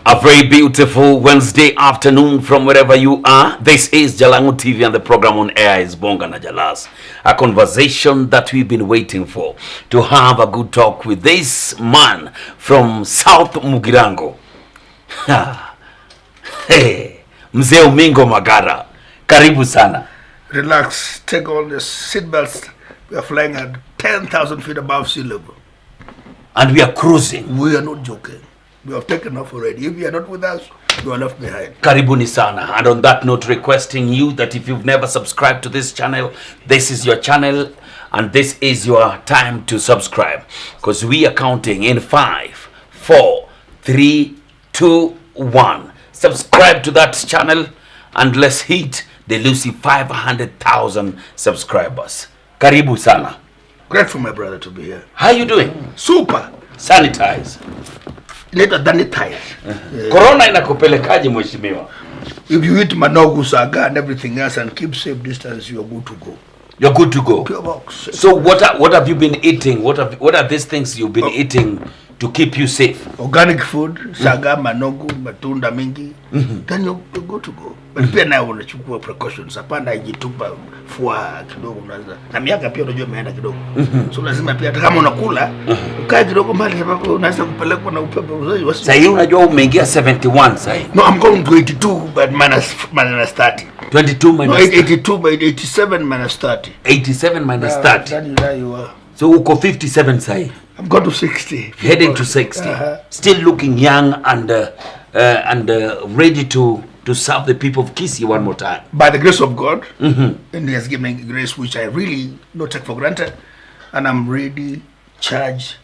A very beautiful Wednesday afternoon from wherever you are. This is Jalango TV and the program on air is Bonga na Jalas. A conversation that we've been waiting for. To have a good talk with this man from South Mugirango. Hey, Mzee OMINGO Magara. Karibu sana. Relax, take all the seatbelts. We are flying at 10,000 feet above sea level. And we are cruising. We are not joking. We have taken off already. If you are not with us, you are left behind. Karibuni sana. And on that note, requesting you that if you've never subscribed to this channel, this is your channel and this is your time to subscribe. Because we are counting in 5, 4, 3, 2, 1. Subscribe to that channel and let's hit the Lucy 500,000 subscribers. Karibu sana. Grateful, my brother, to be here. How you doing? Super. Sanitize. Later than it tired. Corona inakupelekaje mheshimiwa? If you eat manogu, saga and everything else and keep safe distance, you are good to go. You're good to go. Pure box. So what have you been eating? What are these things you've been eating to keep you safe? Organic food, saga, manogu, matunda mingi. Then you're good to go. But pia na unachukua precautions. Hapana ijitupa fua kidogo unaanza. Na miaka pia unajua imeenda kidogo. So lazima pia hata kama unakula, ukae kidogo mbali sababu unaweza kupelekwa na upepo. Sasa hivi unajua umeingia 71 sasa hivi. No, I'm going to 82 but minus 30. 22 minus no, 82 by 87 minus 30. 87 minus 30. That you are. So uko 57 sasa hivi. I'm going to 60. Heading to 60. Still looking young and ready to serve the people of Kisii one more time. By the grace of God, and He has given me grace which I really don't take for granted, and I'm ready, charged.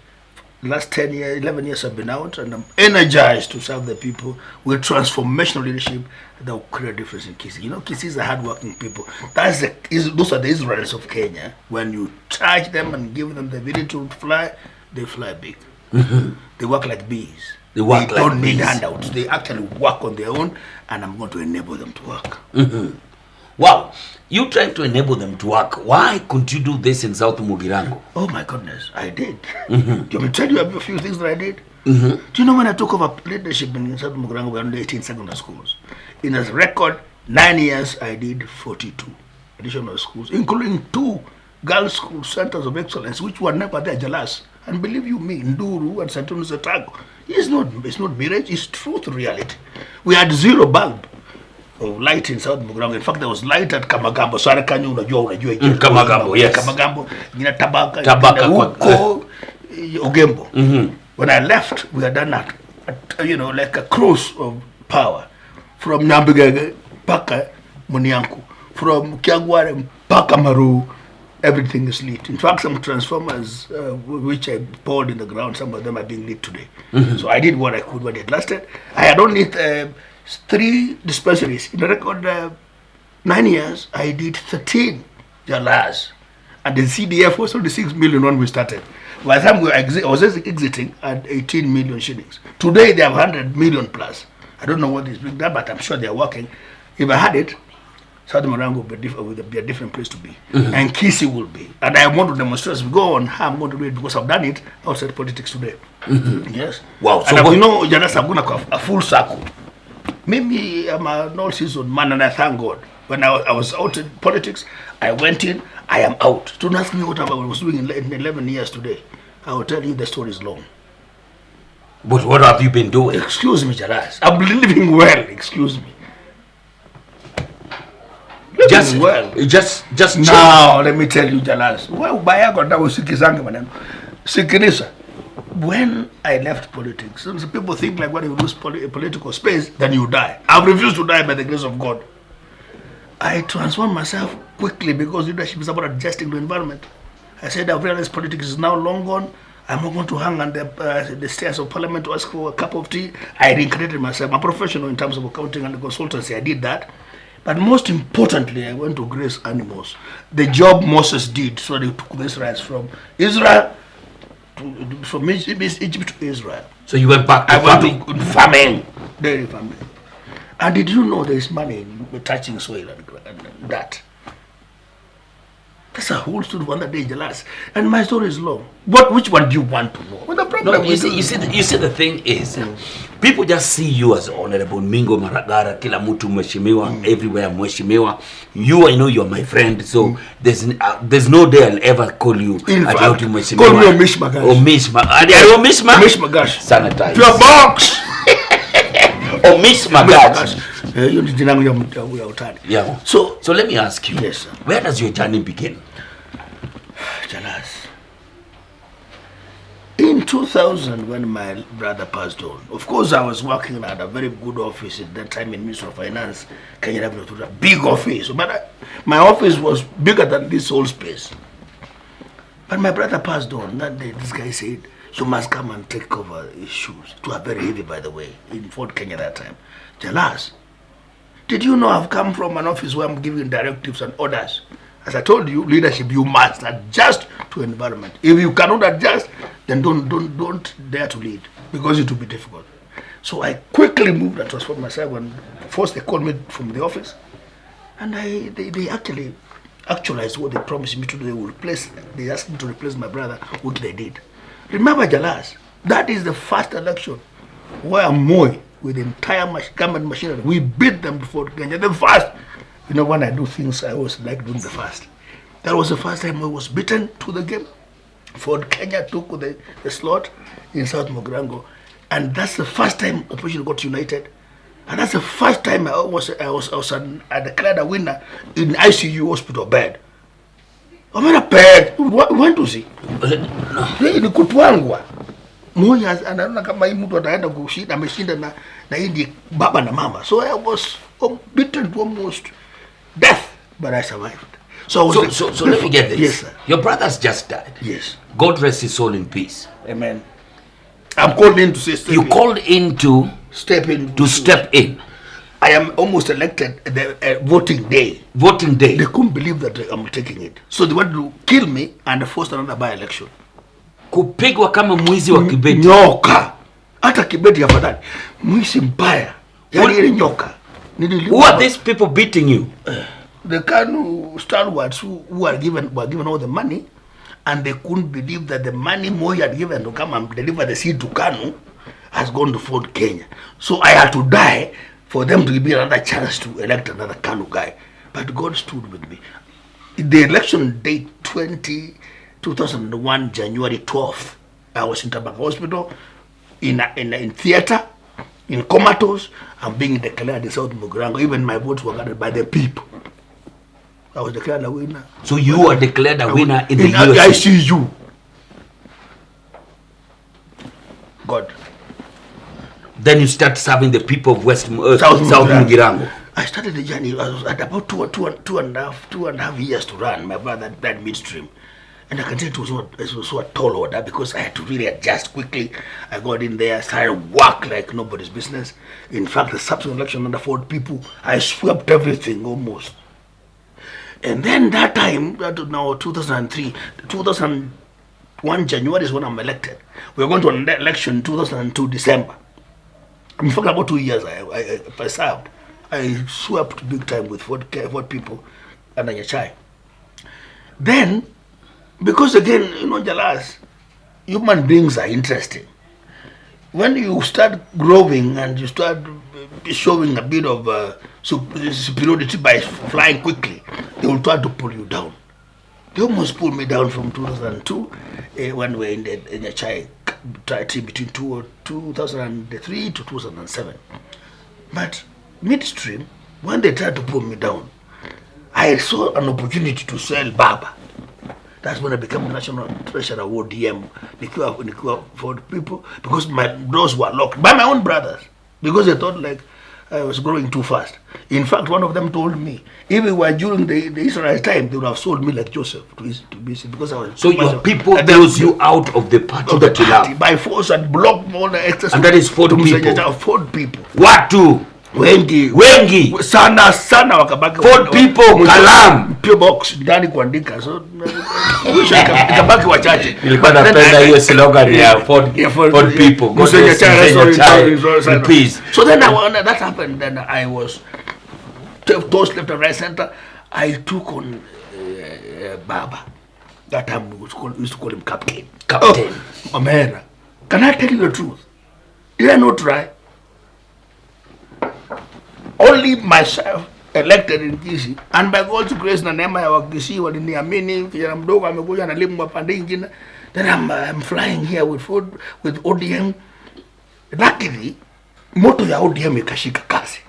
Last 10 years, 11 years I've been out, and I'm energized to serve the people with transformational leadership that will create a difference in Kisii. You know, Kisii is a hardworking people. Those are the Israelis of Kenya. When you charge them and give them the ability to fly, they fly big. They work like bees. They don't need handouts. They actually work on their own, and I'm going to enable them to work. Wow, you trying to enable them to work. Why couldn't you do this in South Mugirango? Oh my goodness, I did. Do you want me to tell you a few things that I did? Do you know when I took over leadership in South Mugirango, we had 18 secondary schools. In a record 9 years, I did 42 additional schools, including 2 girls' school centers of excellence, which were never there, Jalas. And believe you me, Nduru and Santonu Zatago. It's not mirage, it's truth reality. We had 0 bulb of light in South Mugirango. In fact, there was light at Kamagambo. So unajua Kamagambo, yes. Kamagambo, Tabaka, Huko, Ogembo. When I left, we had done that, like a cruise of power. From Nyambigege, Paka, Munianku. From Kiagware, Paka Maru, everything is lit. In fact, some transformers, which I poured in the ground, some of them are being lit today. So I did what I could, but it lasted. I had only 3 dispensaries. In the record 9 years, I did 13 Jalas. And the CDF was only 6 million when we started. By the time I was exiting at 18 million shillings. Today, they have 100 million plus. I don't know what is being done, but I'm sure they are working. If I had it, South Mugirango would be a different place to be. And Kisii will be. And I want to demonstrate as we go on how I'm going to do it because I've done it outside politics today. Yes. Wow. So and Jalas, I'm going to go a full circle. Maybe I'm an all-season man and I thank God. When I was out in politics, I went in, I am out. Don't ask me what I was doing in 11 years today. I will tell you the story is long. But what have you been doing? Excuse me, Jalas. I'm living well, excuse me. Just now, let me tell you, Jalas. When I left politics, some people think like when you lose political space, then you die. I've refused to die by the grace of God. I transformed myself quickly because leadership is about adjusting to environment. I said I've realized politics is now long gone. I'm not going to hang on the stairs of parliament to ask for a cup of tea. I reincarnated myself. I'm a professional in terms of accounting and consultancy. I did that. But most importantly, I went to grace animals. The job Moses did, so they took the Israelites from Israel from Egypt to Israel. So you went back to farming? Went to farming, dairy farming. And did you know there is money in touching soil and that? That's a whole story one that day, Jalas. And my story is long. Which one do you want to know? Well, the problem No, you see, the thing is, people just see you as Honorable Mingo Magara, kila mtu mheshimiwa, everywhere mheshimiwa. I know you're my friend, so there's no day I'll ever call you at mheshimiwa. Call me Mish Magash. Or Mish Magash. Mish Magash. Sanitize. Pure box. Or Mish Magash. Yeah. So let me ask you. Yes, sir. Where does your journey begin? Jalas. In 2000, when my brother passed on, of course, I was working at a very good office at that time in Ministry of Finance, Kenya Revenue, a big office. But my office was bigger than this whole space. But my brother passed on. That day, this guy said, you must come and take over his shoes. It was very heavy, by the way, in Fort Kenya that time. Jalas, did you know I've come from an office where I'm giving directives and orders? As I told you, leadership, you must adjust to environment. If you cannot adjust, then don't dare to lead, because it will be difficult. So I quickly moved and transformed myself. And first they called me from the office, and they actually actualized what they promised me to do. They asked me to replace my brother, which they did. Remember, Jalas, that is the first election where Moi, with the entire government machinery, we beat them before Kenya. The first. You know, when I do things, I always like doing the first. That was the first time I was beaten to the game. Ford Kenya took the slot in South Mogirango, and that's the first time opposition got united, and that's the first time I declared a winner in ICU hospital bed. I mean, a bed. Went to see. Ni kutwangwa. Moya anaona kama hii mtu ataenda kushinda, ameshinda na hii baba na mama. So I was beaten to almost death, but I survived. So let me get this. Yes, sir. Your brother's just died. Yes. God rest his soul in peace. Amen. I'm called in to say step in. Called in to step in. To step in. I am almost elected the voting day. Voting day. They couldn't believe that I'm taking it. So they wanted to kill me and force another by-election. Kupigwa kama mwizi wa Kibeti. Nyoka. Hata Kibeti afadhali. Mwizi mbaya. Yani ile nyoka. Who are these people beating you? The Kanu stalwarts who were given all the money, and they couldn't believe that the money Moi had given to come and deliver the seed to Kanu has gone to Fort Kenya. So I had to die for them to give me another chance to elect another Kanu guy. But God stood with me. The election date 2001, January 12th, I was in Tabaka Hospital, in theater, in comatose. I'm being declared in South Mogirango. Even my votes were gathered by the people. I was declared a winner. So you were declared a winner in the ICU. God. Then you start serving the people of South Mogirango. I started the journey. I was at about two and a half years to run. My brother died midstream. And I can tell it was so a tall order because I had to really adjust quickly. I got in there, started work like nobody's business. In fact, the subsequent election under Ford people, I swept everything almost. And then that time, now 2003, 2001 January is when I'm elected. We were going to an election in 2002 December. In fact, about 2 years I served. I swept big time with Ford people and Anyachai. Then, because again, you know, Jalas, human beings are interesting. When you start growing and you start showing a bit of superiority by flying quickly, they will try to pull you down. They almost pulled me down from 2002 when we were in the Chai between 2003 to 2007. But midstream, when they tried to pull me down, I saw an opportunity to sell Baba. That's when I became National Treasurer ODM, Nikiwa for the people, because my doors were locked by my own brothers, because they thought like I was growing too fast. In fact, one of them told me, if it were during the Israel time, they would have sold me like Joseph to BC, because I was. So your people throws you out of the party that you love by force and blocked all the access. And that is Ford people. Ford people. What to? Wengi sana wakabaki Ford people kalam pure box ndani kuandika, so ikabaki wachache. Nilikuwa napenda hiyo slogan ya Ford people, God rest in peace. So then when that happened, then I was tossed left and right center. I took on Baba. That time we used to call him Captain. Captain. Oh, Omera. Can I tell you the truth? Did I not try? Only myself elected in Kisii, and by God's grace na neema ya Wakisii waliniamini, kijana mdogo amekuja analimu mapande ingine. Then I'm flying here with food, with ODM. Luckily, moto ya ODM ikashika kasi.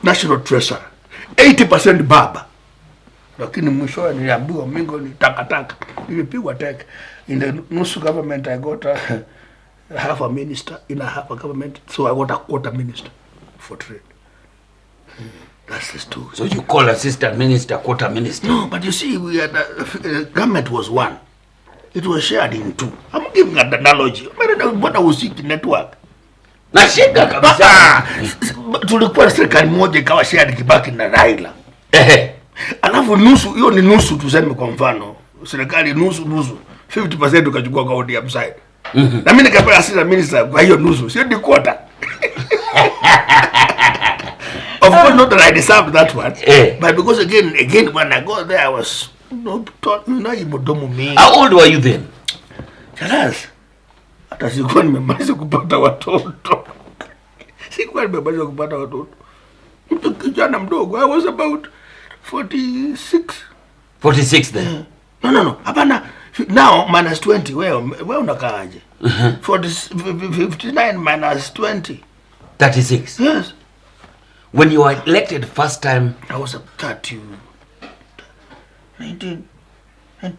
National Treasurer 80% Baba. Lakini mwisho niliambiwa Omingo ni takataka. Nilipigwa tek. In the nusu government I got half a minister, in a half a government, so I got a quarter minister for trade. That's the story. So you call assistant minister quarter minister? No, but you see, we had government was one. It was shared in two. I'm giving an analogy. What I was seeking network. Nashika kabisa. Tulikuwa serikali moja ikawa shared Kibaki na Raila. Alafu nusu, hiyo ni nusu tuseme kwa mfano. Serikali nusu 50% ukachukua kwa ODM side. Na mimi nikapewa assistant minister kwa hiyo nusu. Sio ni quarter. Of course not that I deserved that one. But because again when I got there I was How old were you then? Chalas. Hata sikuwa nimemaliza kupata watoto. Sikuwa nimemaliza kupata watoto. Kijana mdogo. I was about 46. 46 then? No. Hapana. Now minus 20. Wewe unakaaje? 59 minus 20. 36. Yes. When you were elected first time, I was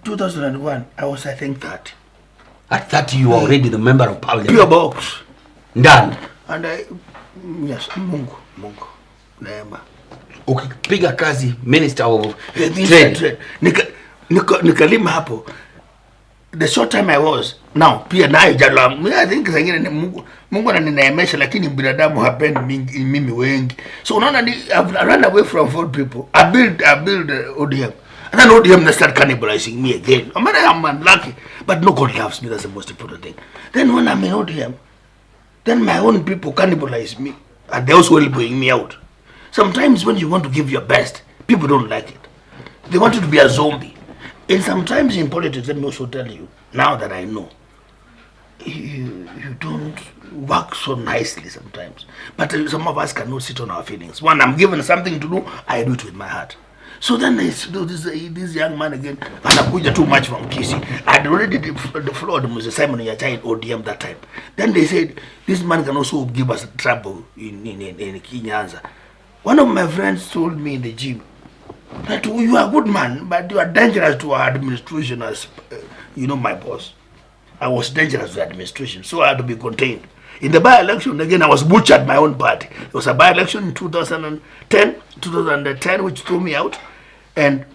2001. I was, I think, 30. At 30 you were already the member of parliament. Pure box. Done. And yes, Mungu. Neema. Ukipiga kazi minister of trade. Nikalima hapo. The short time I was, now pia nayo Jalango. I think zingine ni Mungu ananineemesha, lakini binadamu hapendi mimi wengi. So unaona I've run away from 4 people. I build ODM. And then ODM start cannibalizing me again. I mean, I'm unlucky, but no, God loves me. That's the most important thing. Then when I'm in ODM, then my own people cannibalize me, and they also will bring me out. Sometimes when you want to give your best, people don't like it. They want you to be a zombie. And sometimes in politics, let me also tell you, now that I know, you don't work so nicely sometimes. But some of us cannot sit on our feelings. When I'm given something to do, I do it with my heart. So then this young man again, anakuja too much from Kisii. I'd already defrauded Mr. Simon Yacha in ODM that time. Then they said, this man can also give us trouble in Kinyanza. One of my friends told me in the gym, that you are a good man, but you are dangerous to our administration as, my boss. I was dangerous to the administration, so I had to be contained. In the by-election, again, I was butchered my own party. There was a by-election in 2010, which threw me out. And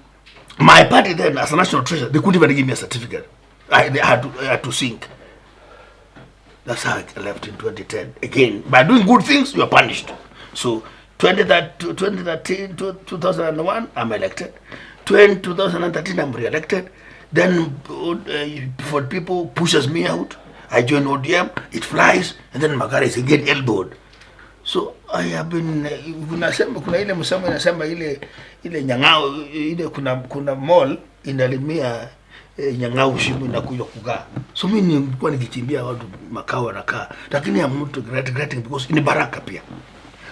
my party then, as a national treasurer, they couldn't even give me a certificate. I had to sink. That's how I left in 2010. Again, by doing good things, you are punished. So 2013, 2001, I'm elected. 2013, I'm re-elected. Then for people pushes me out, I join ODM, it flies, and then Magara is again elbowed. So I have been, kuna ile msemo inasema ile nyangao, ile kuna mall inalimia nyangao shimu inakuja kukaa. So mimi nilikuwa nikikimbia watu makao wanakaa, lakini I'm not regretting because ni baraka pia.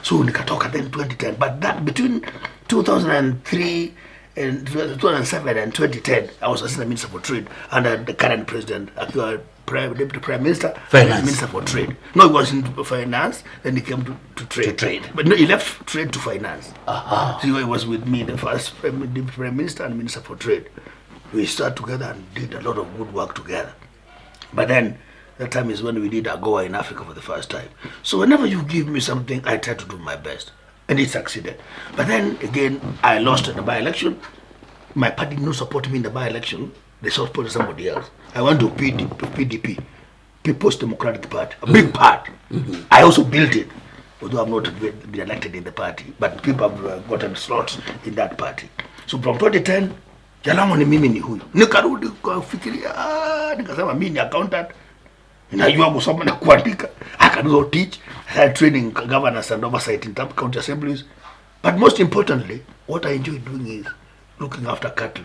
So nikatoka then 2010, but that between 2003 and 2007 and 2010, I was assistant minister for trade under the current president, deputy prime minister, minister for trade. No, he was in finance, then he came to trade. But no, he left trade to finance. So he was with me, the first deputy prime minister and minister for trade. We started together and did a lot of good work together. But then that time is when we did AGOA in Africa for the first time. So whenever you give me something, I try to do my best. And it succeeded. But then again, I lost in the by-election. My party did not support me in the by-election. They supported somebody else. I went to PDP, People's Democratic Party, a big party. I also built it, although I've not been elected in the party. But people have gotten slots in that party. So from 2010, Jalango ni mimi ni huyu. Nikarudi kufikiria, nikasema mimi ni accountant. Najua kusoma na kuandika. I can also teach. I had training governance and oversight in county assemblies. But most importantly, what I enjoy doing is looking after cattle.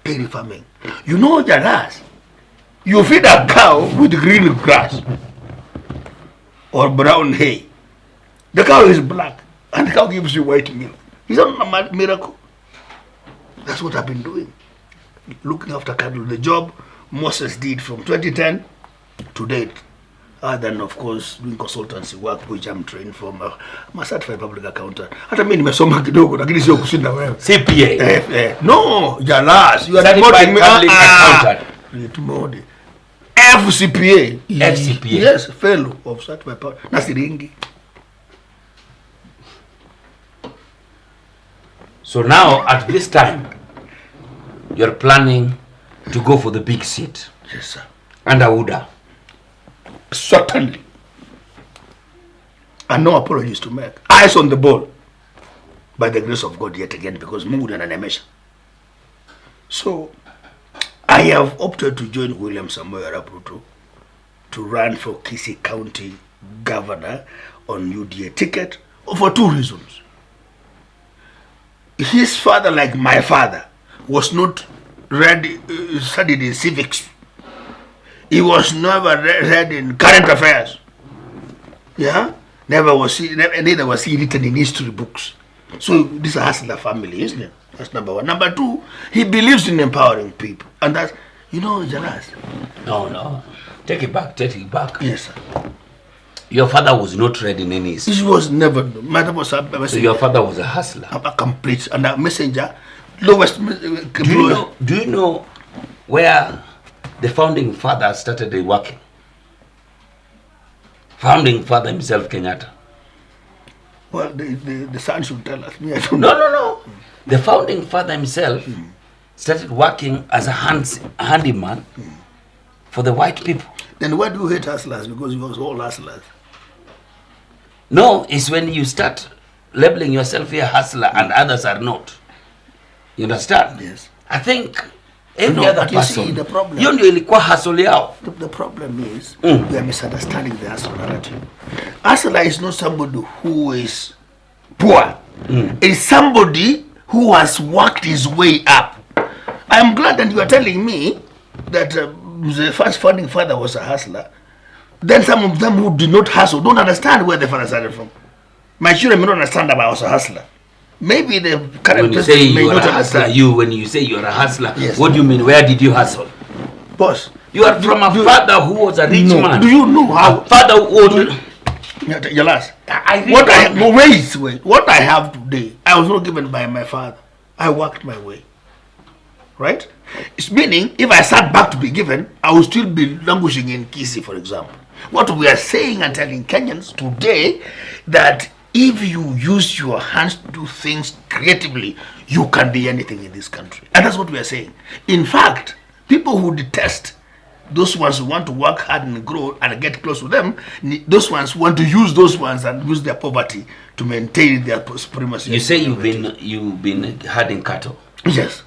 dairy farming. You know, Jalas, you feed a cow with green grass or brown hay. The cow is black and the cow gives you white milk. Is that a miracle? That's what I've been doing. Looking after cattle. The job Moses did from 2010 to date. Other than, of course, doing consultancy work, which I'm trained from. I'm a certified public accountant. Hata mimi nimesoma kidogo, lakini sio kushinda wewe. CPA. No, Jalas, you are certified public accountant. Tumode. FCPA. FCPA. Yes, fellow of certified public. Nasiringi. So now, at this time, you're planning to go for the big seat. Yes, sir. Under UDA. Certainly. And no apologies to make. Eyes on the ball. By the grace of God yet again, because Mungu ananemesha. So, I have opted to join William Samoei Arap Ruto to run for Kisii County Governor on UDA ticket for two reasons. His father, like my father, was not ready, studied in civics. He was never read in current affairs. Yeah? Neither was he written in history books. So this is a hustler family, isn't it? That's number one. Number two, he believes in empowering people. And that's, you know, Jalas. No. Take it back. Yes, sir. Your father was not read in any history. He was never. Mother was a messenger. So your father was a hustler. A complete and a messenger. Lowest. Do you know where the founding father started working? Founding father himself, Kenyatta. Well, the son should tell us. Me, I don't know. No. The founding father himself started working as a handyman for the white people. Then why do you hate hustlers? Because he was all hustlers. No, it's when you start labeling yourself a hustler and others are not. You understand? Yes. I think any other person. See, the problem. You ndio ilikuwa hustle yao. The problem is we are misunderstanding the hustle narrative. Hustler is not somebody who is poor. It's somebody who has worked his way up. I'm glad that you are telling me that the first founding father was a hustler. Then some of them who did not hustle don't understand where the father started from. My children may not understand that I was a hustler. Maybe the current president may not understand. When you say you're a hustler, yes, what do you mean? Where did you hustle? Boss, you are from a father who was a rich man. Do you know how? A father who Yalas, what I have today, I was not given by my father. I worked my way. Right? It's meaning, if I sat back to be given, I would still be languishing in Kisii, for example. What we are saying and telling Kenyans today, that if you use your hands to do things creatively, you can be anything in this country. And that's what we are saying. In fact, people who detest those ones who want to work hard and grow and get close to them, those ones want to use those ones and use their poverty to maintain their supremacy. You say you've been herding cattle? Yes.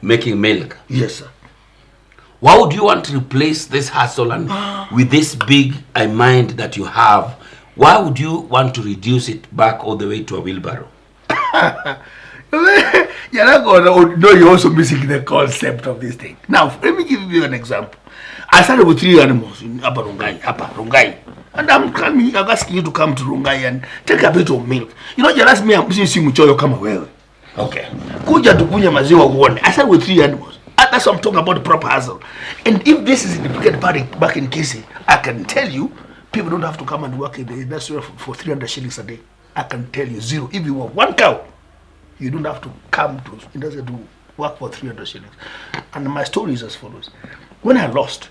Making milk? Yes, sir. Why would you want to replace this hustle and with this big mind that you have? Why would you want to reduce it back all the way to a wheelbarrow? You're not going to know you're also missing the concept of this thing. Now, let me give you an example. I started with 3 animals in Upper Rongai. And I'm asking you to come to Rongai and take a bit of milk. You know, you ask me, I'm pushing Muchoyo come away. Okay. Kuja tukunya maziwa uone. I started with 3 animals. That's what I'm talking about, the proper hustle. And if this is in the back in Kisii, I can tell you, people don't have to come and work in the industry for 300 shillings a day. I can tell you, zero. If you want 1 cow, you don't have to come to industry to work for 300 shillings. And my story is as follows. When I lost,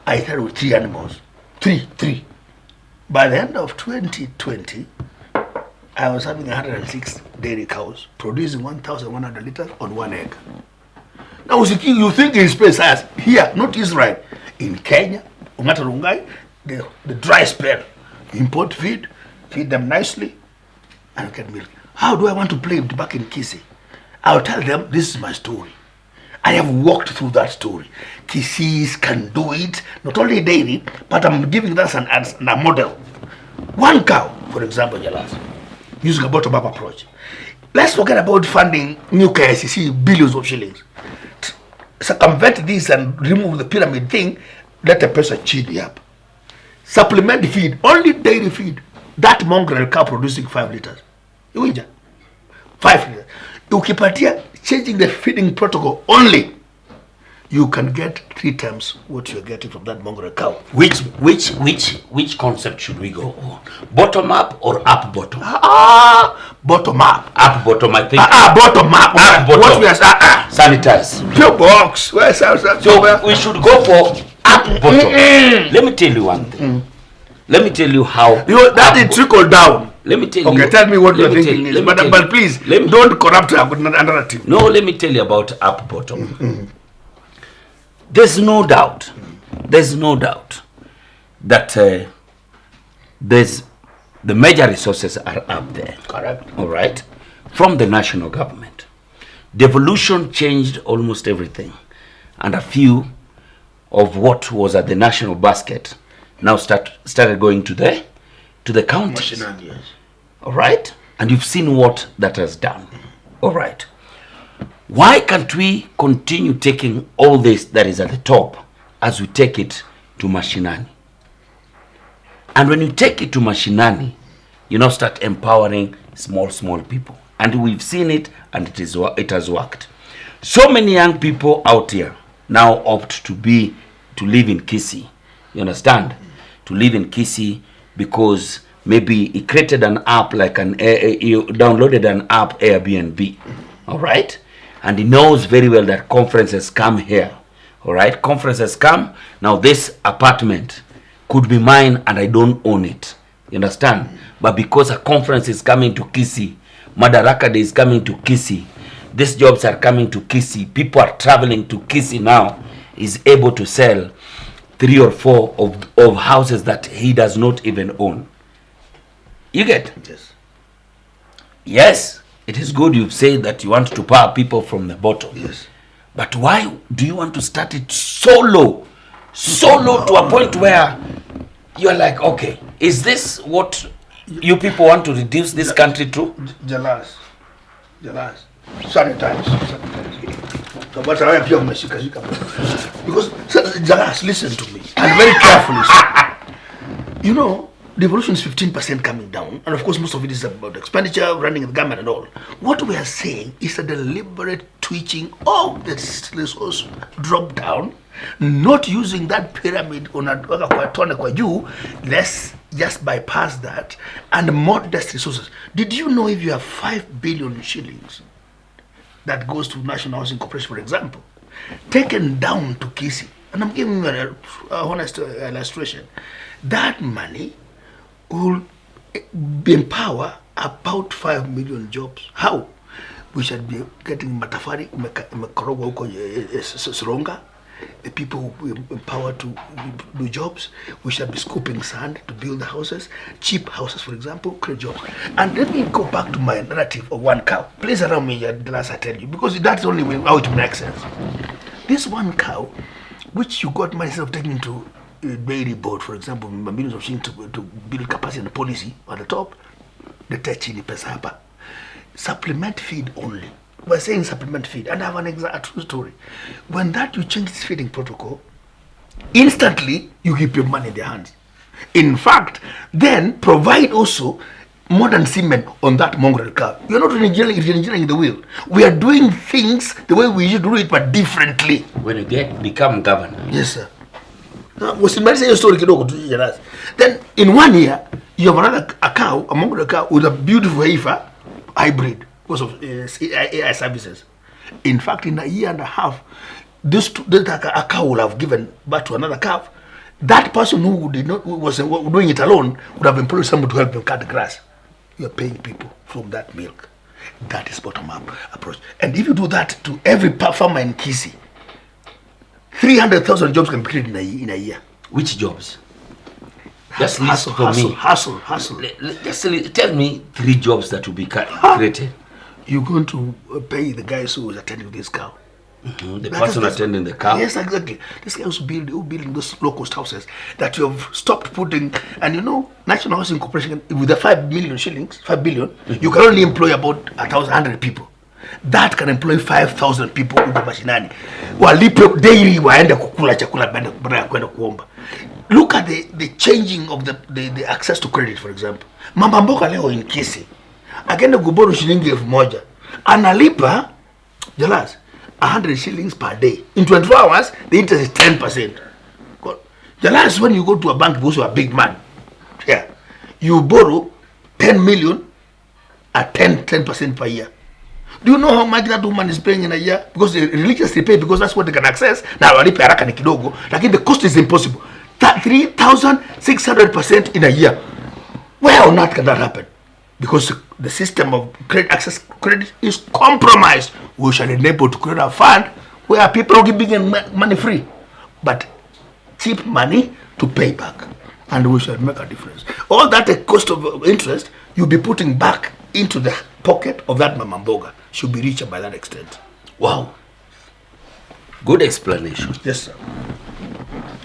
I started with 3 animals. 3. By the end of 2020, I was having 106 dairy cows, producing 1,100 liters on 1 egg. Now, you think in space as here, not Israel, in Kenya, Rongai, the dry spell, import feed them nicely, and get milk. How do I want to play back in Kisii? I'll tell them this is my story. I have walked through that story. Kisiis can do it, not only dairy, but I'm giving that as a model. 1 cow, for example, Jalas, using a bottom-up approach. Let's forget about funding new KICC, billions of shillings. Circumvent this and remove the pyramid thing, let a person cheat up. Supplement feed, only dairy feed. That mongrel cow producing 5 liters. 5 liters. Ukipatia changing the feeding protocol only, you can get 3 times what you're getting from that mongrel cow. Which concept should we go on? Bottom up or up bottom? Bottom up. Up bottom, I think. Bottom up. Up bottom. What we are sanitize. Pure box. So we should go for up bottom. Let me tell you one thing. Let me tell you how. That is trickle down. Let me tell you. Okay, tell me what you're thinking is. But please, don't corrupt another team. No, let me tell you about up bottom. There's no doubt that there's the major resources are up there. Correct. All right. From the national government. Devolution changed almost everything. And a few of what was at the national basket now started going to the counties. Yes. All right. And you've seen what that has done. All right. Why can't we continue taking all this that is at the top as we take it to mashinani? And when you take it to mashinani, you now start empowering small people. And we've seen it, and it has worked. So many young people out here now opt to live in Kisii. You understand? To live in Kisii because maybe he created an app you downloaded an app, Airbnb. All right? And he knows very well that conferences come here. All right? Conferences come. Now this apartment could be mine and I don't own it. You understand? But because a conference is coming to Kisii, Madaraka Day is coming to Kisii, these jobs are coming to Kisii, people are traveling to Kisii now, is able to sell 3 or 4 of houses that he does not even own. You get? Yes. Yes. It is good you say that you want to power people from the bottom. Yes. But why do you want to start it so low to a point where you're like, okay, is this what you people want to reduce this country to? Jalas. Sanitize. Because, Jalas, listen to me. And very carefully. You know, devolution is 15% coming down, and of course most of it is about expenditure, running the government and all. What we are saying is a deliberate twitching of the resource drop down, not using that pyramid on a let's just bypass that, and modest resources. Did you know if you have 5 billion shillings that goes to National Housing Corporation, for example, taken down to Kisii, and I'm giving you an honest illustration, that money will empower about 5 million jobs. How? We should be getting matafari, Soronga, the people will be empowered to do jobs. We should be scooping sand to build the houses, cheap houses, for example, create jobs. And let me go back to my narrative of 1 cow. Please allow me, the last I tell you, because that's the only way how it makes sense. This 1 cow, which you got money instead of taking to dairy board, for example, millions of shillings to build capacity and policy at the top, the chini pesa hapa. Supplement feed only. We're saying supplement feed, and I have a true story. When that you change this feeding protocol, instantly you keep your money in their hands. In fact, then provide also modern semen on that mongrel cow. You're not engineering the wheel. We are doing things the way we should do it, but differently. When you become governor. Yes, sir. Then in 1 year you have a mongrel cow with a beautiful heifer hybrid because of AI services. In fact, in a year and a half, a cow will have given birth to another calf. That person who was doing it alone would have employed someone to help them cut the grass. You are paying people from that milk. That is bottom-up approach. And if you do that to every farmer in Kisii, 300,000 jobs can be created in a year. Which jobs? Just list for me. Hustle. Just tell me 3 jobs that will be created. You're going to pay the guys who is attending this cow. The person attending the car. Yes, exactly. This guy who building those low-cost houses that you have stopped putting, and National Housing Corporation with the 5 billion shillings, you can only employ about 1,100 people. That can employ 5,000 people in the mashinani. Walipe daily waende kukula chakula baada ya kwenda kuomba. Look at the changing of the access to credit, for example. Mama mboga leo in Kisii akaenda kuboru shilingi 1,000 analipa Jalas 100 shillings per day. In 24 hours, the interest is 10%. Jalas, when you go to a bank, because you're a big man, yeah, you borrow 10 million at 10% per year. Do you know how much that woman is paying in a year? Because they religiously pay because that's what they can access. Now, walipe haraka ni kidogo, lakini the cost is impossible. That 3,600% in a year. Where on earth can that happen? Because the system of access credit is compromised. We shall enable to create a fund where people are giving money free, but cheap money to pay back, and we shall make a difference. All that the cost of interest you'll be putting back into the pocket of that mamamboga should be reached by that extent. Wow. Good explanation. Yes, sir.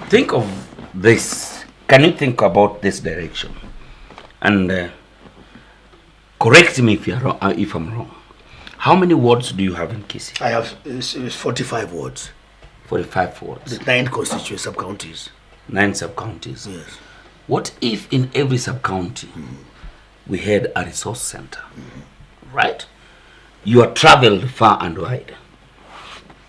Think of this. Can you think about this direction? And correct me if I'm wrong. How many wards do you have in Kisii? I have 45 wards. 45 wards. The 9 constituent sub-counties. 9 sub-counties. Yes. What if in every sub-county we had a resource center? Right? You have traveled far and wide.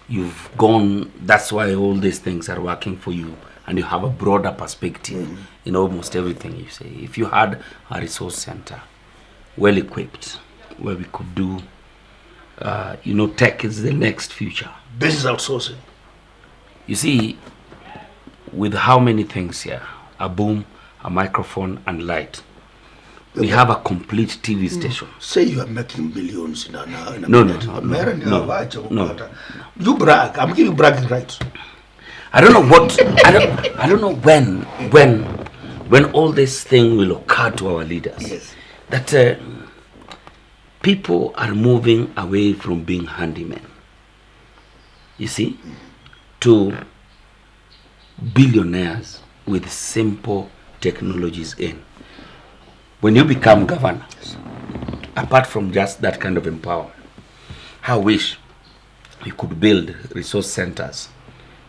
You've gone, that's why all these things are working for you, and you have a broader perspective in almost everything you say. If you had a resource center, well equipped, where we could do, tech is the next future. Business outsourcing. You see, with how many things here, a boom, a microphone, and light, we have a complete TV station. Say you are making millions in a No. You brag. I'm giving you bragging rights. I don't know what. I don't know when all this thing will occur to our leaders. Yes. That people are moving away from being handymen. You see, to billionaires with simple technologies in. When you become governor, apart from just that kind of empowerment, I wish we could build resource centers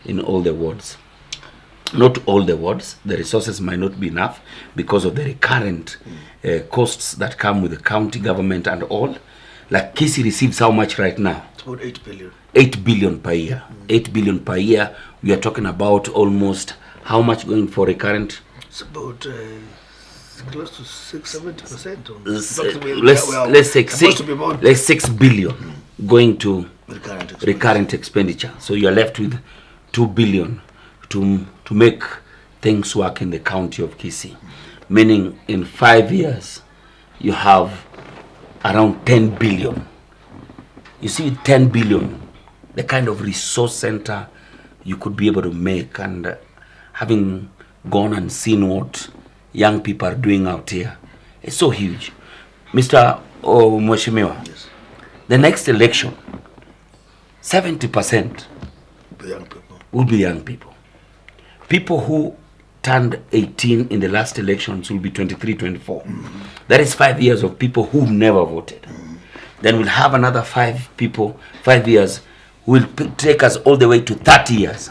in all the wards. Not all the wards. The resources might not be enough because of the recurrent costs that come with the county government and all. Like Kisii receives how much right now? It's about 8 billion. 8 billion per year. 8 billion per year. We are talking about almost how much going for recurrent? It's about close to 6-70%. Let's 6 billion going to recurrent expenditure. So you are left with 2 billion to make things work in the county of Kisii. Meaning in 5 years you have around 10 billion. You see, 10 billion, the kind of resource center you could be able to make, and having gone and seen what young people are doing out here, it's so huge. Mr. Mheshimiwa, yes. The next election, 70% will be young people. People who turned 18 in the last elections will be 23, 24. That is 5 years of people who never voted. Then we'll have another 5 years who will take us all the way to 30 years.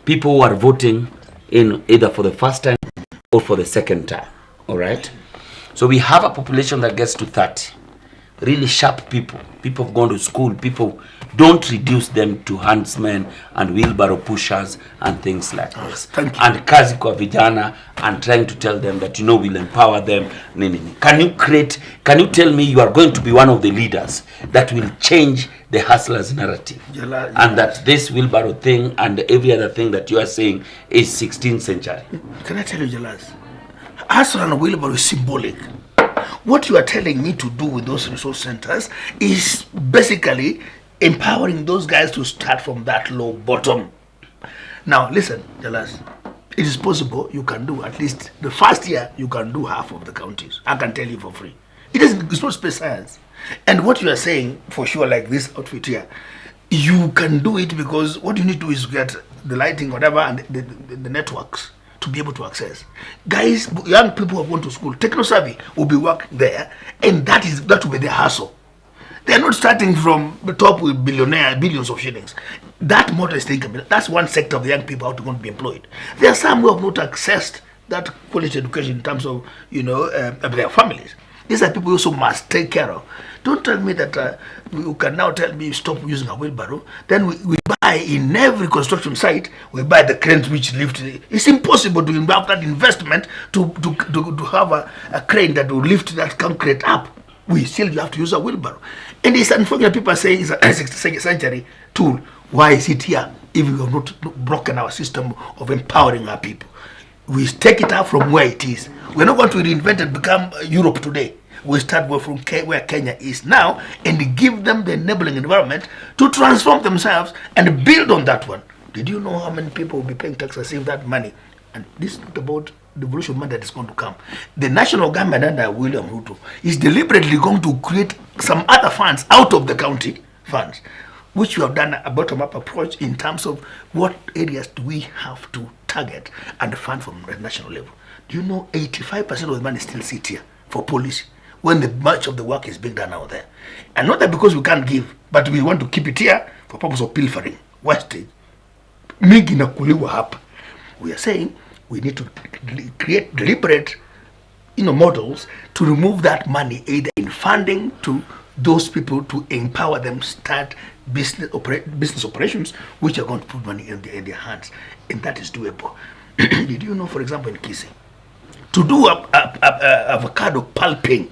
People who are voting in either for the first time or for the second time. All right? So we have a population that gets to 30. Really sharp people. People have gone to school. People, don't reduce them to handsmen and wheelbarrow pushers and things like this. And kazi kwa vijana, and trying to tell them that, we'll empower them. Can you tell me you are going to be one of the leaders that will change the hustlers narrative? And that this wheelbarrow thing and every other thing that you are saying is 16th century? Can I tell you, Jalas? Hustle and wheelbarrow is symbolic. What you are telling me to do with those resource centers is basically empowering those guys to start from that low bottom. Now, listen, Jalas, it is possible you can do at least the first year, you can do half of the counties. I can tell you for free. It's not space science. And what you are saying, for sure, like this outfit here, You can do it because what you need to do is get the lighting, whatever, and the networks to be able to access. Guys, young people who have gone to school, techno-savvy will be working there, and that will be their hustle. They're not starting from the top with billions of shillings. That modest income, that's one sector of the young people out going to be employed. There are some who have not accessed that quality education in terms of, their families. These are people you also must take care of. Don't tell me that you can now tell me stop using a wheelbarrow. Then we buy in every construction site, we buy the cranes which lift. It's impossible to involve that investment to have a crane that will lift that concrete up. You have to use a wheelbarrow. And it's unfortunate people say it's a 16th century tool. Why is it here if we have not broken our system of empowering our people? We take it out from where it is. We're not going to reinvent and become Europe today. We start from where Kenya is now and give them the enabling environment to transform themselves and build on that one. Did you know how many people will be paying taxes if that money? And this is not about devolution money that is going to come. The national government under William Ruto is deliberately going to create some other funds out of the county funds, which we have done a bottom-up approach in terms of what areas do we have to target and fund from the national level. Do you know 85% of the money still sit here for policy when much of the work is being done out there? And not that because we can't give, but we want to keep it here for purpose of pilfering, wastage. Mingi na kuliwa hapa. We are saying we need to create deliberate models to remove that money either in funding to those people to empower them start business operations which are going to put money in their hands, and that is doable. Did you know, for example, in Kisii, to do a avocado pulping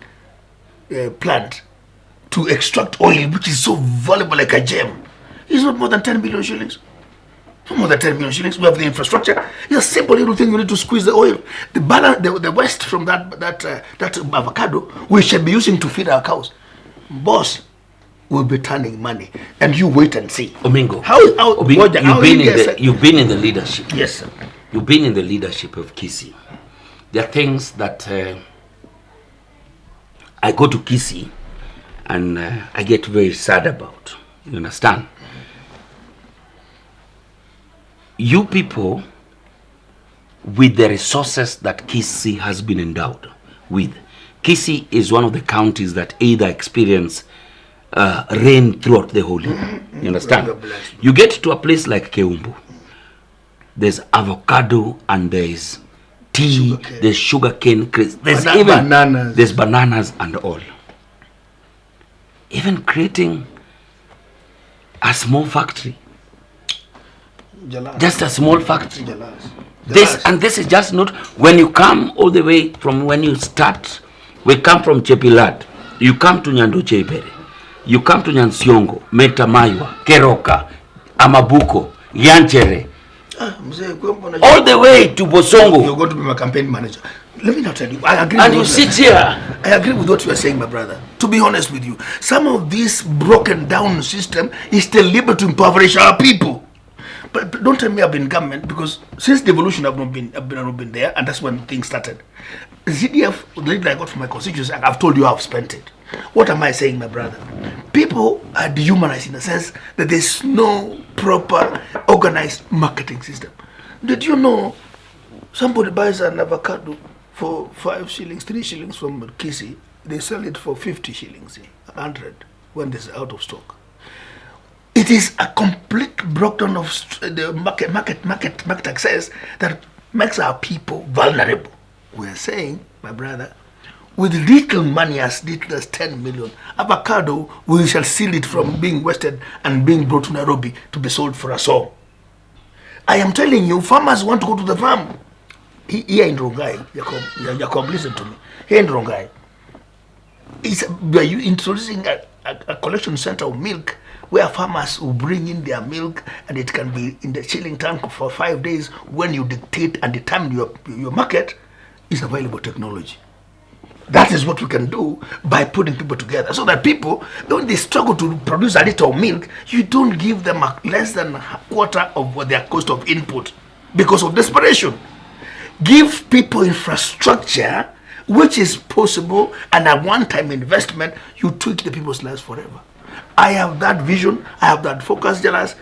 plant to extract oil, which is so valuable like a gem, is not more than 10 million shillings. More than 10 million shillings. We have the infrastructure. It's a simple little thing. You need to squeeze the oil. The balance, the waste from that avocado, we should be using to feed our cows. Boss will be turning money, and you wait and see. Omingo, you've been in the leadership. Yes, sir. You've been in the leadership of Kisii. There are things that I go to Kisii and I get very sad about. You understand? You people, with the resources that Kisii has been endowed with, Kisii is one of the counties that either experience rain throughout the whole year. You understand? You get to a place like Keumbu, there's avocado and there's tea, there's sugarcane, there's even bananas. There's bananas and all. Even creating a small factory. Just a small factory. This is just not when you come all the way from when you start. We come from Chepilat, you come to Nyando Chepere, you come to Nyansiongo, Metamaiwa, Keroka, Amabuko, Yanchere, all the way to Bosongo. You're going to be my campaign manager. Let me not tell you, I agree. And you sit here. I agree with what you are saying, my brother. To be honest with you, some of this broken down system is deliberate to impoverish our people. But don't tell me I've been in government, because since devolution I've not been there, and that's when things started. ZDF, the lead I got from my constituency, I've told you how I've spent it. What am I saying, my brother? People are dehumanized in the sense that there's no proper organized marketing system. Did you know somebody buys an avocado for 5 shillings, 3 shillings from Kisii, they sell it for 50 shillings, 100 when it's out of stock? It is a complete breakdown of the market access that makes our people vulnerable. We're saying, my brother, with little money as little as 10 million, avocado, we shall seal it from being wasted and being brought to Nairobi to be sold for a song. I am telling you, farmers want to go to the farm. Here in Rongai, Jacob, listen to me. Here in Rongai, we are introducing a collection center of milk where farmers will bring in their milk, and it can be in the chilling tank for 5 days. When you dictate and determine your market, is available technology. That is what we can do by putting people together, so that people, when they struggle to produce a liter of milk, you don't give them less than a quarter of what their cost of input because of desperation. Give people infrastructure which is possible, and a one-time investment, you tweak the people's lives forever. I have that vision. I have that focus, Jalas.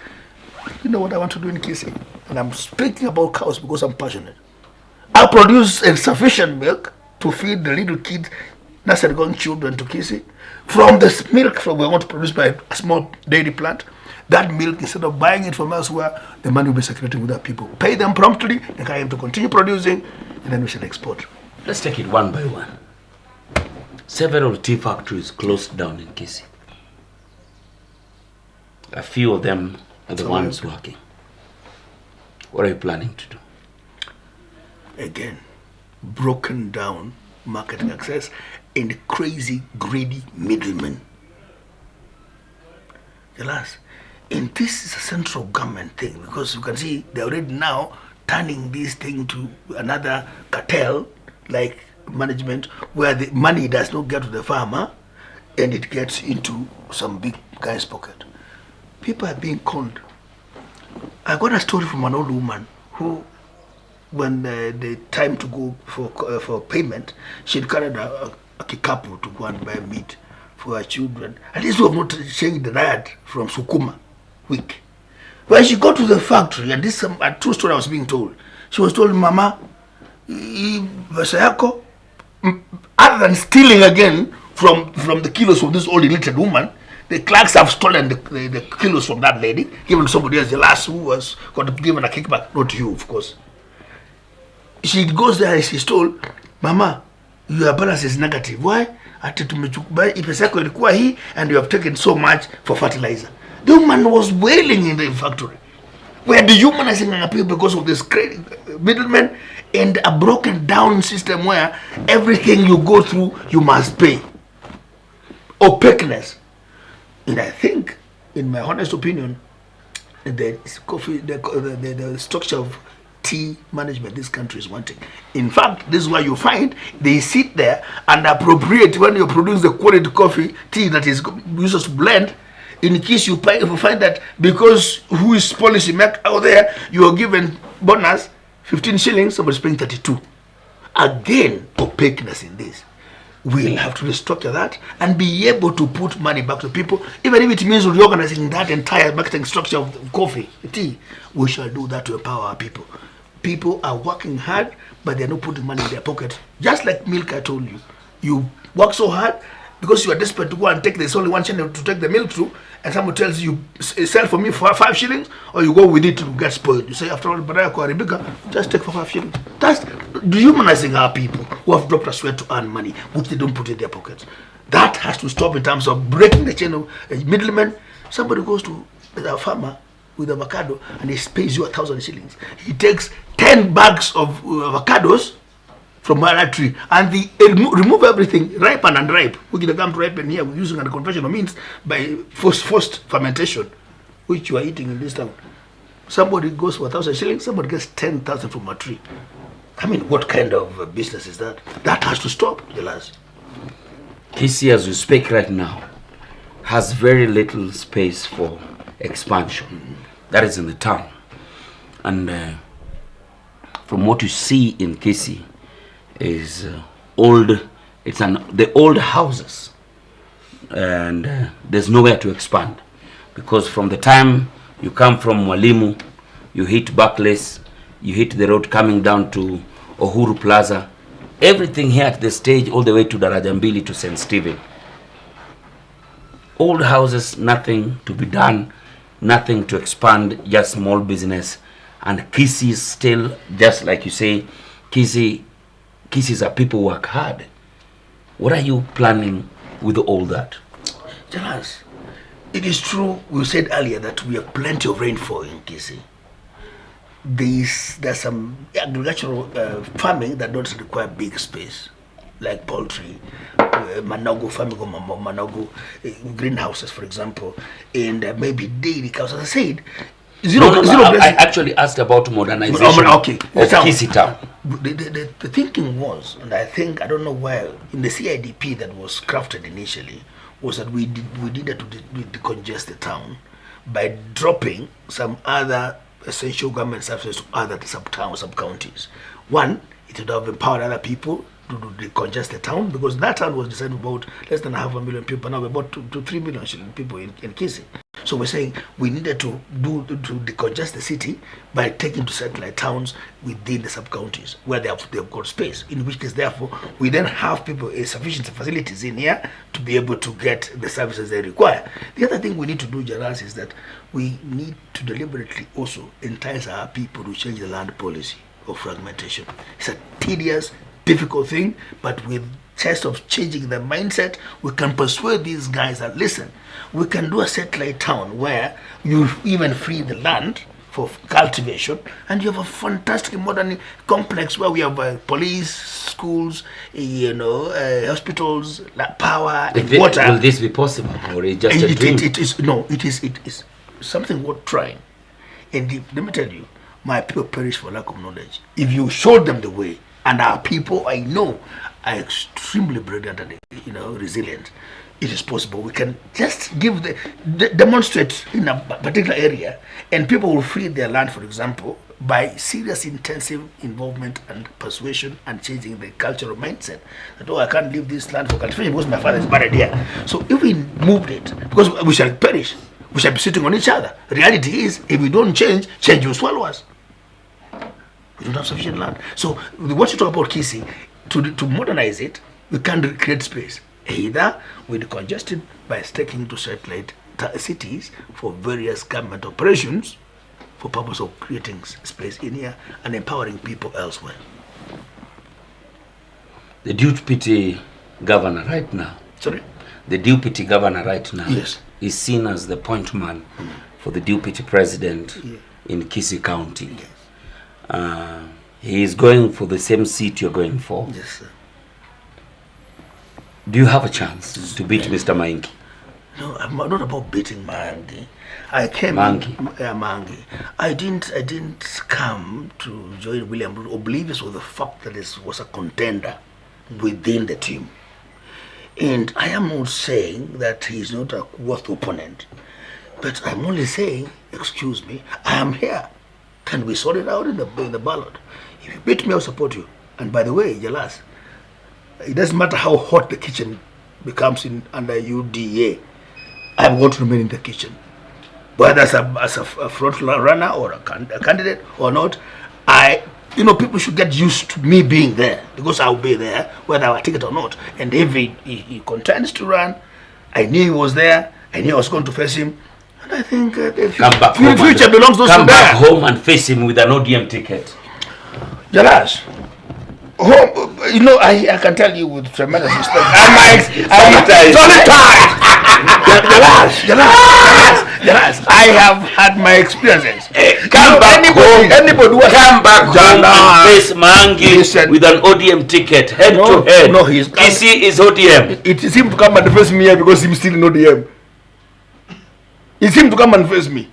You know what I want to do in Kisii? And I'm speaking about cows because I'm passionate. I produce sufficient milk to feed the little kids, nursery going children to Kisii. From this milk from we want to produce by a small dairy plant, that milk, instead of buying it from elsewhere, the money will be circulating with our people. Pay them promptly, encourage them to continue producing, and then we shall export. Let's take it one by one. Several tea factories closed down in Kisii. A few of them are the ones working. What are you planning to do? Again, broken down marketing access and crazy, greedy middlemen. Alas, and this is a central government thing, because you can see they're already now turning this thing to another cartel like management, where the money does not get to the farmer and it gets into some big guy's pocket. People are being conned. I got a story from an old woman who, when the time to go for payment, she'd carried a kikapu to go and buy meat for her children. At least we have not changed the diet from Sukuma week. When she got to the factory, and this is a true story I was being told, she was told, Mama, other than stealing again from the kilos of this old illiterate woman, the clerks have stolen the kilos from that lady, given to somebody else, the last who was got given a kickback, not you, of course. She goes there and she's told, Mama, your balance is negative. Why? And you have taken so much for fertilizer. The woman was wailing in the factory. We are dehumanizing our people because of this crazy middlemen and a broken down system where everything you go through, you must pay. Opaqueness. And I think, in my honest opinion, the structure of tea management this country is wanting. In fact, this is why you find they sit there and appropriate when you produce the quality coffee tea that is used to blend. In case you find that because who is policy maker out there, you are given bonus 15 shillings, somebody's paying 32. Again, opaqueness in this. We'll have to restructure that and be able to put money back to people, even if it means reorganizing that entire marketing structure of coffee, tea. We shall do that to empower our people. People are working hard, but they're not putting money in their pocket. Just like milk, I told you. You work so hard because you are desperate to go and take, there's only one channel to take the milk through, and someone tells you, sell for me for 5 shillings, or you go with it to get spoiled. You say, after all, just take for 5 shillings. That's dehumanizing our people who have dropped a sweat to earn money, which they don't put in their pockets. That has to stop in terms of breaking the chain of middlemen. Somebody goes to a farmer with avocado and he pays you 1,000 shillings. He takes 10 bags of avocados from a tree and they remove everything, ripe and unripe. We're going to come to ripen here. We're using unconventional means by forced fermentation, which you are eating in this town. Somebody goes for 1,000 shillings, somebody gets 10,000 from a tree. I mean, what kind of business is that? That has to stop, Jalas. Kisii, as we speak right now, has very little space for expansion. That is in the town. And from what you see in Kisii is the old houses. And there's nowhere to expand. Because from the time you come from Mwalimu, you hit Barclays, you hit the road coming down to Uhuru Plaza, everything here at the stage all the way to Darajambili to St. Stephen. Old houses, nothing to be done, nothing to expand, just small business. And Kisii is still, just like you say, Kisii are people work hard. What are you planning with all that? Jalas, it is true, we said earlier that we have plenty of rainfall in Kisii. There's some agricultural farming that doesn't require big space, like poultry, manago farming, manago greenhouses, for example, and maybe dairy cows. As I said, I actually asked about modernization of Kisii town. The thinking was, and I don't know why, in the CIDP that was crafted initially, was that we needed to decongest the town by dropping some other essential government services to other sub-towns, sub-counties. One, it would have empowered other people decongest the town, because that town was designed about less than 500,000 people. Now we're about 2 to 3 million people in Kisii. So we're saying we needed to decongest the city by taking to satellite towns within the sub-counties where they've got space. In which case, therefore, we then have people sufficient facilities in here to be able to get the services they require. The other thing we need to do, Jalas, is that we need to deliberately also entice our people to change the land policy of fragmentation. It's a tedious, difficult thing, but with test of changing the mindset, we can persuade these guys that, listen, we can do a satellite town where you even free the land for cultivation, and you have a fantastic modern complex where we have police, schools, hospitals, power, water. Will this be possible, or is it just a dream? It is something worth trying. And let me tell you, my people perish for lack of knowledge. If you showed them the way, and our people, I know, are extremely brilliant and resilient, it is possible. We can just demonstrate in a particular area, and people will free their land, for example, by serious intensive involvement and persuasion and changing the cultural mindset that, I can't leave this land for cultivation because my father is buried here. So if we moved it, because we shall perish, we shall be sitting on each other. The reality is, if we don't change will swallow us. We don't have sufficient land. So what you talk about Kisii, to modernize it, we can create space. Either we decongest it by taking to satellite cities for various government operations for purpose of creating space in here and empowering people elsewhere. The deputy governor right now. Sorry? The deputy governor right now. Yes. Is seen as the point man for the deputy president in Kisii County. Yes. He is going for the same seat you're going for. Yes, sir. Do you have a chance to beat Mr. Maingi? No, I'm not about beating Mangi. I came Mangi. I didn't come to join William Ruto oblivious of the fact that this was a contender within the team. And I am not saying that he's not a worth opponent, but I'm only saying, excuse me, I am here. Can we sort it out in the ballot? If you beat me, I'll support you. And by the way, Jalas, it doesn't matter how hot the kitchen becomes under UDA, I'm going to remain in the kitchen. Whether as a front runner or a candidate or not, people should get used to me being there, because I'll be there whether I take it or not. And if he contends to run, I knew he was there, I knew I was going to face him. And I think the future belongs to us. Come back home and face him with an ODM ticket. Jalas, I can tell you with tremendous respect. Jalas, I have had my experiences. Come back home and face Mangi with an ODM ticket, head to head. No, Kisii is ODM. It is him to come and face me here because he's still in ODM. It's him to come and face me.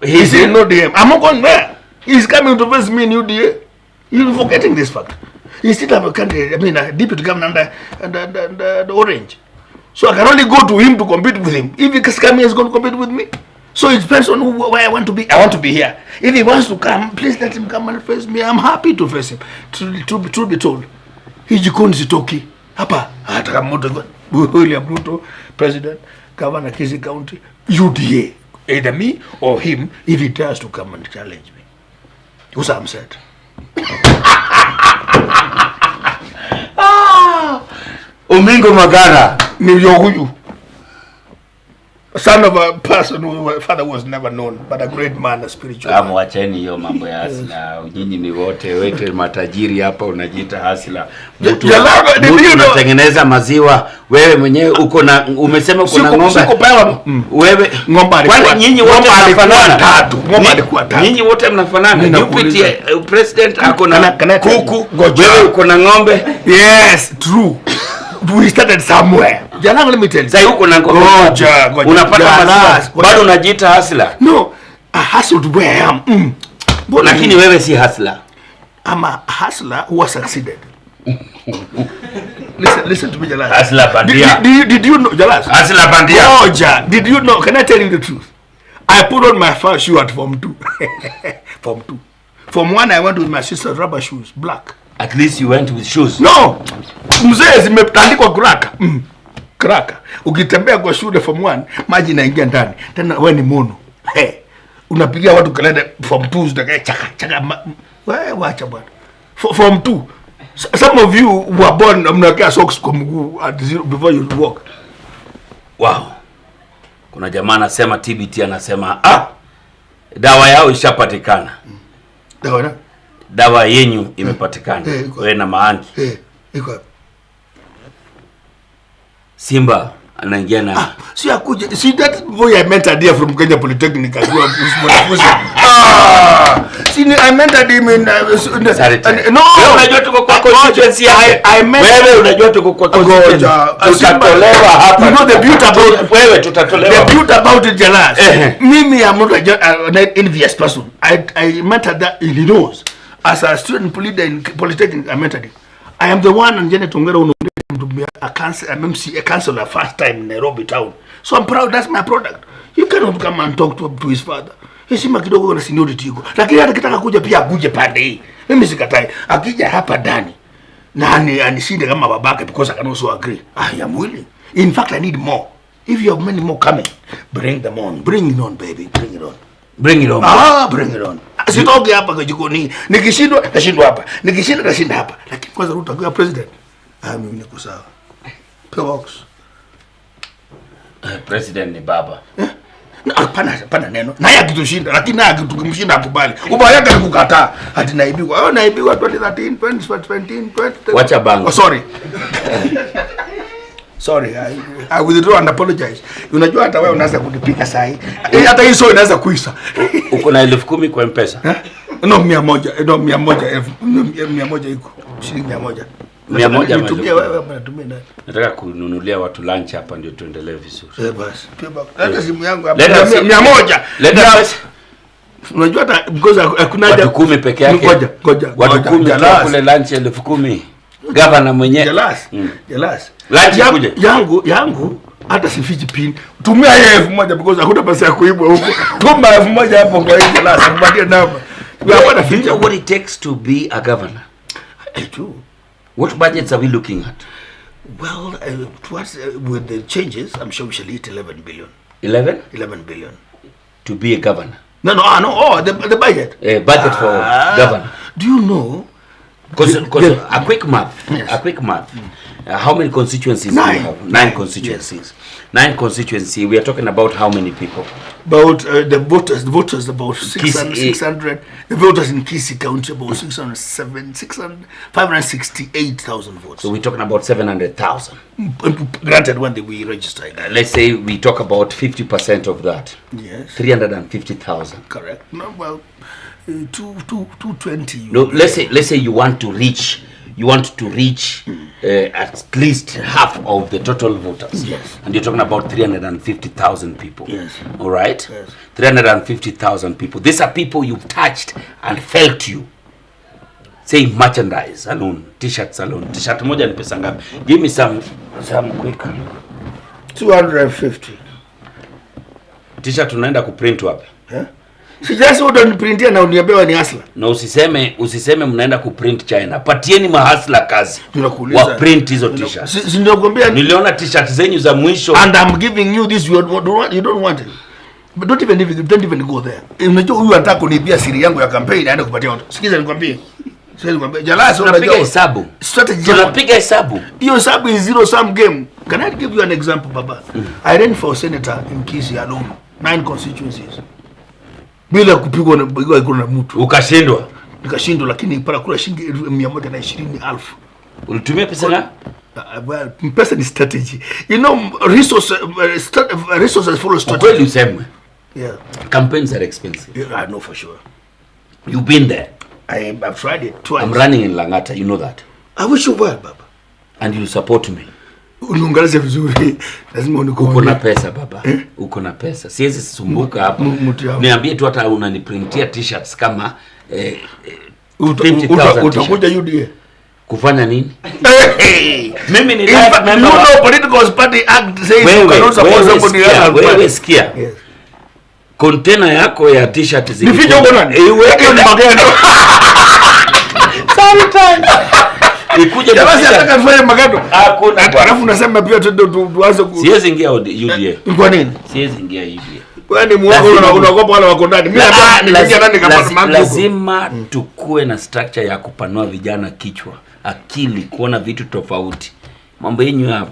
He's in ODM. I'm not going there. He's coming to face me in UDA. You're forgetting this fact. He still have a candidate, a deputy governor under the orange. So I can only go to him to compete with him. If he is coming, he's going to compete with me. So it depends on where I want to be. I want to be here. If he wants to come, please let him come and face me. I'm happy to face him. To be told. Hijikoni sitoki. Hapa. Atakamoto William Ruto, President, Governor Kisii County, UDA. Either me or him, if he dares to come and challenge me. Who's I'm said. Omingo Magara. Huyu. Son of a person whose father was never known, but a great man, a spiritual man. Wacheni hiyo mambo ya hasla. Nyinyi ni wote matajiri hapa, unajiita hasla. Unatengeneza maziwa, wewe mwenyewe umesema uko na ng'ombe. Wewe ng'ombe alikuwa. Nyinyi wote mnafanana. Ng'ombe alikuwa tatu. Nyinyi wote mnafanana. Deputy president ako na kuku, wewe uko na ng'ombe. Yes, true. We started somewhere. Jalango, let me tell you. Sasa huko na ngombe. Unapata maziwa. Bado unajiita hustler. No, a hustle to where I am. Lakini wewe si hustler. I'm a hustler who has succeeded. Listen to me, Jalas. Hustler bandia. Did you know, Jalas? Hustler bandia. Oh, Ja, did you know? Can I tell you the truth? I put on my first shoe at Form 2. Form 2. Form 1, I went with my sister's rubber shoes, black. At least you went with shoes. No. Mzee zimetandikwa kraka. Kraka. Ukitembea kwa shule form 1, maji inaingia ndani. Tena wewe ni mono. Unapigia watu kelele form 2 zitakaye chaka. Wewe wacha bwana. Form 2. Some of you were born mnakaa socks kwa mguu at zero before you walk. Wow. Kuna jamaa anasema TBT anasema dawa yao ishapatikana. Dawa na? Dawa yenyu imepatikana. Wewe na maangi. Iko. Simba anaingia na si akuja. See that boy I met a dear from Kenya Polytechnic as well. I met a him in no. Wewe unajua tuko kwa constituency yake. Wewe unajua tuko kwa constituency. Tutatolewa hapa. You know the beauty about wewe tutatolewa. The beauty about it, Jalas. Mimi I'm not an envious person. I met her in Illinois as a student leader in Polytechnic. I met her. I am the one and Janet Ongera to be a councillor first time in Nairobi town. So I'm proud. That's my product. You cannot come and talk to his father. Heshima kidogo na seniority iko. Lakini hata kitaka kuja pia akuje pande hii. Mimi sikatai. Akija hapa ndani na anishinde kama babake because I can also agree. I am willing. In fact, I need more. If you have many more coming, bring them on. Bring it on, baby. Bring it on. Bring it on. Bring it on. Sitoke hapa kwa jikoni. Nikishindwa nashindwa hapa. Nikishinda nashinda hapa. Lakini kwanza Ruto akiwa president, mimi niko sawa. Pewax. President ni baba. Hapana neno. Na yeye akitushinda, lakini naye tukimshinda akubali. Ubaya yake ni kukataa. Hadi naibiwa. Naibiwa 2013, 2020. Wacha bango. Oh, sorry. Sorry, I withdraw and apologize. Unajua hata wewe unaanza kunipiga saa hii. Hata hii sio inaanza kuisha. Uko na 10,000 kwa M-Pesa? No, 100. No, 100 iko. Shilingi 100. 100 nitumie wewe natumia nani? Nataka kununulia watu lunch hapa ndio tuendelee vizuri. Basi. Hata simu yangu hapa 100. Leta. Unajua hata because hakuna haja watu 10 peke yake. Ngoja. Watu 10 kule lunch 10,000. Gavana mwenyewe. Jalas. Yangu hata sifichi pin. Tumia yeye 1,000 because hakuna pesa ya kuibwa huko. Tuma 1,000 hapo kwa hiyo Jalas. Kupatia namba. We are going to figure what it takes to be a governor. I do. What budgets are we looking at? Well, with the changes, I'm sure we shall hit 11 billion. 11? 11 billion. To be a governor? No. Oh, the budget. Budget for governor. Do you know? Because a quick math. Yes. A quick math. How many constituencies do you have? 9 constituencies. Yes. 9 constituencies. We are talking about how many people? About the voters about 600. The voters in Kisii County about 568,000 votes. So we're talking about 700,000. Granted, when we registered. Let's say we talk about 50% of that. Yes. 350,000. Correct. No, well, 220. No, let's say you want to reach. At least half of the total voters. Yes. And you're talking about 350,000 people. Yes. All right? Yes. 350,000 people. These are people you've touched and felt you. Say merchandise alone, t-shirts alone. T-shirt moja ni pesa ngapi? Give me some quick. 250. T-shirt unaenda kuprint wapi? Sijasi utaniprintia na uniambiwa ni hasla. Na usiseme mnaenda kuprint China. Patieni mahasla kazi. Tunakuuliza. Wa print hizo t-shirts. Ninakwambia niliona t-shirt zenyu za mwisho. And I'm giving you this, you don't want it. But don't even go there. Unajua huyu anataka kunibia siri yangu ya campaign aende kupatia watu. Sikiza nikwambie. Jalas unapiga hesabu. Strategy. Unapiga hesabu. Hiyo hesabu is zero sum game. Can I give you an example, Baba? I ran for senator in Kisii alone. 9 constituencies. Bila kupigwa na mtu. Ukashindwa. Nikashindwa, lakini para kula shilingi 120,000. Ulitumia pesa ngapi? Well, pesa ni strategy. You know, resources follow strategy. Kweli usemwe. Yeah. Campaigns are expensive. Yeah, I know for sure. You've been there. I've tried it twice. I'm running in Langata, you know that. I wish you well, Baba. And you support me. Unaongeza vizuri. Lazima unikuone. Uko na pesa baba. Uko na pesa. Siwezi sumbuka hapa. Niambie tu hata unaniprintia t-shirts kama 50,000. Utakuja UDA. Kufanya nini? Mimi ni life member. You know political party act says you cannot support somebody else. Wewe sikia. Yes. Container yako ya t-shirt ziko. Nifiche huko nani? Iweke ni magendo. Sanitize. Ikuje basi nataka tufanye magano. Hakuna. Alafu unasema pia tuanze siwezi ingia UDA. Kwa nini? Siwezi ingia UDA. Wewe ni muongo unaogopa wale wako ndani. Mimi ninaingia ndani kama mambo. Lazima tukue na structure ya kupanua vijana kichwa, akili, kuona vitu tofauti. Mambo yenyu hapo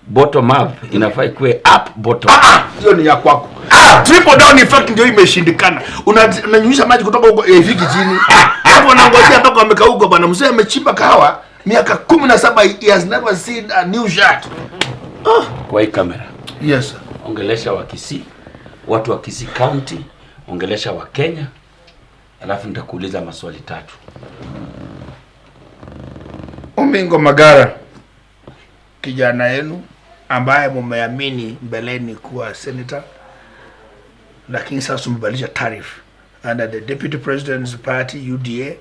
bottom up inafaa kuwe up bottom. Hiyo ni ya kwako. Triple down effect ndio imeshindikana. Unanyunyisha maji kutoka huko ifiki chini. Hapo wanangojea mpaka wamekauka bwana. Mzee amechimba kahawa miaka 17, he has never seen a new shot. Kwa hii kamera. Yes sir. Ongelesha wa Kisii, watu wa Kisii County, ongelesha wa Kenya. Alafu nitakuuliza maswali 3. Omingo Magara, kijana yenu ambaye mumeamini mbeleni kuwa senator, lakini sasa umebadilisha tariff under the deputy president's party UDA.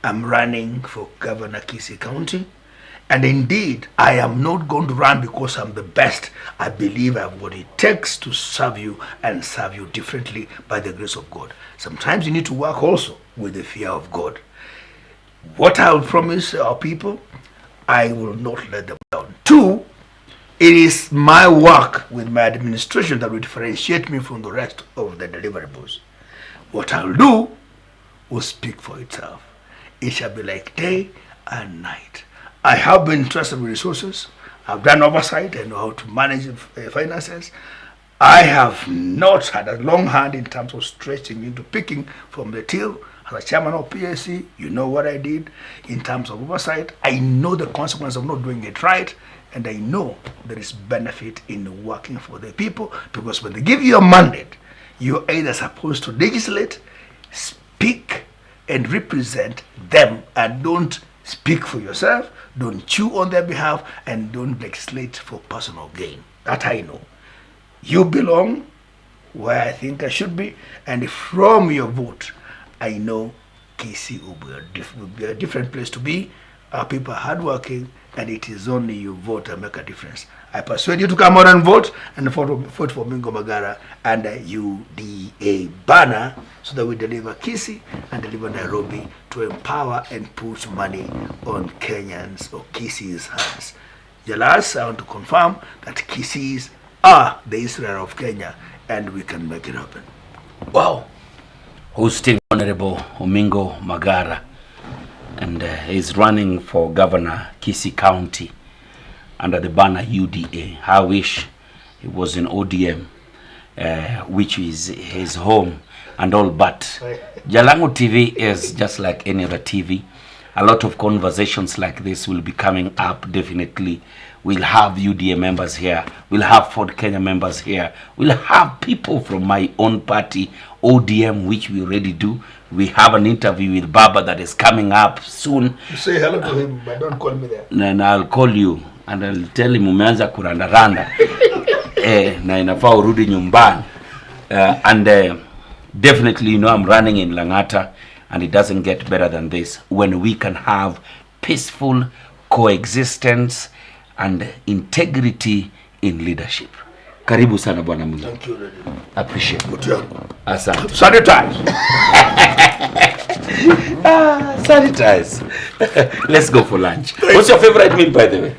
I'm running for Governor Kisii County, and indeed I am not going to run because I'm the best. I believe I've what it takes to serve you and serve you differently by the grace of God. Sometimes you need to work also with the fear of God. What I will promise our people, I will not let them down. 2, it is my work with my administration that will differentiate me from the rest of the deliverables. What I will do will speak for itself. It shall be like day and night. I have been entrusted with resources. I've done oversight. I know how to manage finances. I have not had a long hand in terms of stretching into picking from the till. As a chairman of PSC, you know what I did in terms of oversight. I know the consequence of not doing it right, and I know there is benefit in working for the people, because when they give you a mandate, you're either supposed to legislate, speak, and represent them, and don't speak for yourself, don't chew on their behalf, and don't legislate for personal gain. That I know. You belong where I think I should be, and from your vote, I know Kisii will be a different place to be. Our people are hardworking, and it is only your vote that make a difference. I persuade you to come out and vote vote for OMINGO MAGARA and UDA banner, so that we deliver Kisii and deliver Nairobi to empower and put money on Kenyans or Kisii's hands. Jalas, I want to confirm that Kisiis are the Israel of Kenya, and we can make it happen. Wow. Hosting Honorable OMINGO MAGARA, and he's running for Governor Kisii County under the banner UDA. I wish he was in ODM, which is his home and all, but Jalango TV is just like any other TV. A lot of conversations like this will be coming up. Definitely we'll have UDA members here, we'll have Ford Kenya members here, we'll have people from my own party ODM, which we already do. We have an interview with Baba that is coming up soon. You say hello to him, but don't call me there. And I'll call you and I'll tell him umeanza kurandaranda na inafaa urudi nyumbani. And definitely, you know, I'm running in Langata, and it doesn't get better than this when we can have peaceful coexistence and integrity in leadership. Karibu sana bwana Mungu. Thank you. Appreciate it. Asante. Sanitize. Sanitize. Let's go for lunch. What's your favorite meal, by the way?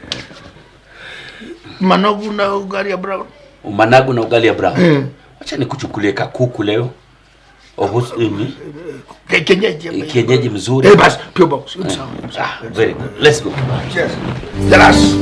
Managu na ugali ya brown. Managu na ugali ya brown. Acha nikuchukulie kakuku leo. Kienyeji mzuri. Bas, pure box. Very good. Let's go. Yes. Jalas.